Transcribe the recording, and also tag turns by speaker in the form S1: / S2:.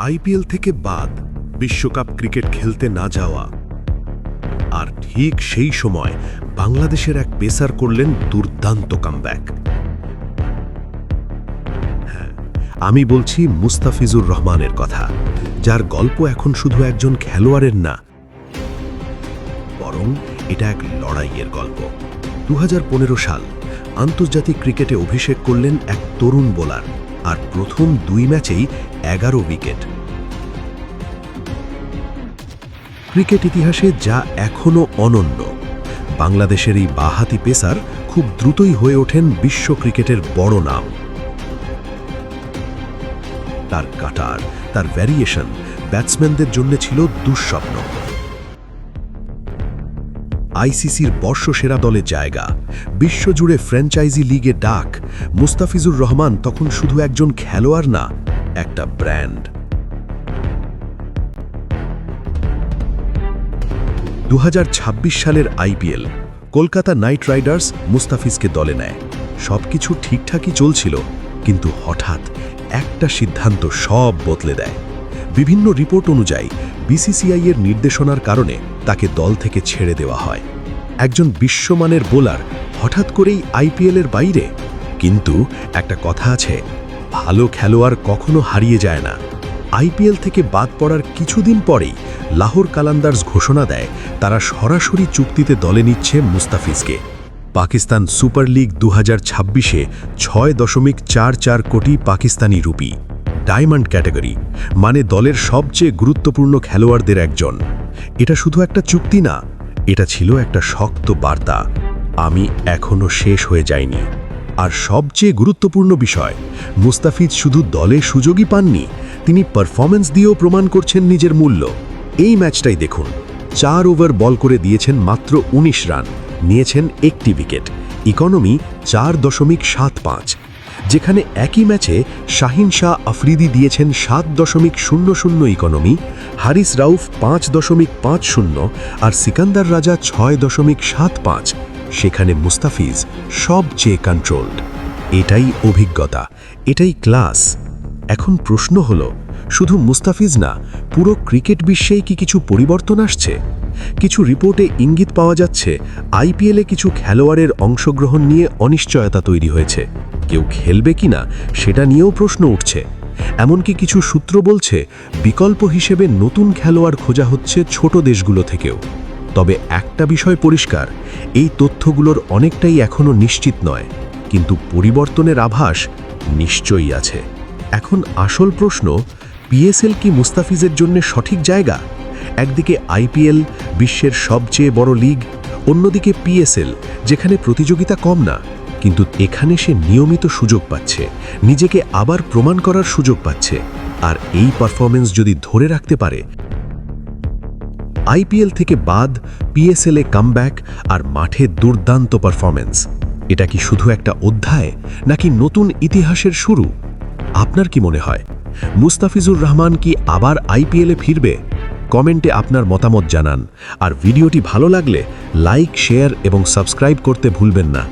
S1: IPL থেকে বাদ বিশ্বকাপ ক্রিকেট খেলতে না যাওয়া। আর ঠিক সেই সময় বাংলাদেশের এক পেসার করলেন দুর্দান্ত কামব্যাক। হ্যাঁ, আমি বলছি মুস্তাফিজুর রহমানের কথা, যার গল্প এখন শুধু একজন খেলোয়াড়ের না, বরং এটা এক লড়াইয়ের গল্প। 2015 সাল আন্তর্জাতিক ক্রিকেটে অভিষেক করলেন এক তরুণ বোলার, আর প্রথম 2 ম্যাচেই 11 উইকেট। ক্রিকেট ইতিহাসে যা এখনও অনন্য। বাংলাদেশের এই বাঁহাতি পেসার খুব দ্রুতই হয়ে ওঠেন বিশ্ব ক্রিকেটের বড় নাম। তার কাটার, তার ভ্যারিয়েশন ব্যাটসম্যানদের জন্য ছিল দুঃস্বপ্ন। আইসিসির বর্ষসেরা দলে জায়গা, বিশ্বজুড়ে ফ্র্যাঞ্চাইজি লিগে ডাক। মুস্তাফিজুর রহমান তখন শুধু একজন খেলোয়াড় না, একটা ব্র্যান্ড। 2026 সালের আইপিএল, কলকাতা নাইট রাইডার্স মুস্তাফিজকে দলে নেয়। সবকিছু ঠিকঠাকই চলছিল, কিন্তু হঠাৎ একটা সিদ্ধান্ত সব বদলে দেয়। বিভিন্ন রিপোর্ট অনুযায়ী বিসিসিআই এর নির্দেশনার কারণে তাকে দল থেকে ছেড়ে দেওয়া হয়। একজন বিশ্বমানের বোলার হঠাৎ করেই আইপিএলের বাইরে। কিন্তু একটা কথা আছে, ভালো খেলোয়াড় কখনো হারিয়ে যায় না। আইপিএল থেকে বাদ পড়ার কিছুদিন পরেই লাহোর কালান্দার্স ঘোষণা দেয় তারা সরাসরি চুক্তিতে দলে নিচ্ছে মুস্তাফিজকে। পাকিস্তান সুপার লিগ 2026-এ 6.44 কোটি পাকিস্তানি রুপি, ডায়মন্ড ক্যাটাগরি, মানে দলের সবচেয়ে গুরুত্বপূর্ণ খেলোয়াড়দের একজন। এটা শুধু একটা চুক্তি না, এটা ছিল একটা শক্ত বার্তা, আমি এখনো শেষ হয়ে যাইনি। আর সবচেয়ে গুরুত্বপূর্ণ বিষয়, মুস্তাফিজ শুধু দলে সুযোগই পাননি, তিনি পারফরম্যান্স দিয়েও প্রমাণ করছেন নিজের মূল্য। এই ম্যাচটাই দেখুন, 4 ওভার বল করে দিয়েছেন মাত্র 19 রান, নিয়েছেন একটি উইকেট, ইকোনমি 4.75। যেখানে একই ম্যাচে শাহিন শাহ আফ্রিদি দিয়েছেন 7.00 ইকোনমি, হারিস রাউফ 5.50 আর সিকান্দার রাজা 6.75, সেখানে মুস্তাফিজ সবচেয়ে কন্ট্রোলড। এটাই অভিজ্ঞতা, এটাই ক্লাস। এখন প্রশ্ন হলো, শুধু মুস্তাফিজ না, পুরো ক্রিকেট বিশ্বেই কি কিছু পরিবর্তন আসছে? কিছু রিপোর্টে ইঙ্গিত পাওয়া যাচ্ছে আইপিএলে কিছু খেলোয়াড়ের অংশগ্রহণ নিয়ে অনিশ্চয়তা তৈরি হয়েছে। কেউ খেলবে কিনা সেটা নিয়েও প্রশ্ন উঠছে। এমনকি কিছু সূত্র বলছে বিকল্প হিসেবে নতুন খেলোয়াড় খোঁজা হচ্ছে ছোট দেশগুলো থেকেও। তবে একটা বিষয় পরিষ্কার, এই তথ্যগুলোর অনেকটাই এখনও নিশ্চিত নয়, কিন্তু পরিবর্তনের আভাস নিশ্চয়ই আছে। এখন আসল প্রশ্ন, পিএসএল কি মুস্তাফিজের জন্য সঠিক জায়গা? একদিকে আইপিএল, বিশ্বের সবচেয়ে বড় লিগ, অন্যদিকে পিএসএল, যেখানে প্রতিযোগিতা কম না, কিন্তু এখানে সে নিয়মিত সুযোগ পাচ্ছে, নিজেকে আবার প্রমাণ করার সুযোগ পাচ্ছে। আর এই পারফরম্যান্স যদি ধরে রাখতে পারে, আইপিএল থেকে বাদ, পিএসএলে কামব্যাক আর মাঠে দুর্দান্ত পারফরম্যান্স, এটা কি শুধু একটা অধ্যায় নাকি নতুন ইতিহাসের শুরু? আপনার কি মনে হয়, মুস্তাফিজুর রহমান কি আবার আইপিএলে ফিরবে? কমেন্টে আপনার মতামত জানান। আর ভিডিওটি ভালো লাগলে লাইক, শেয়ার এবং সাবস্ক্রাইব করতে ভুলবেন না।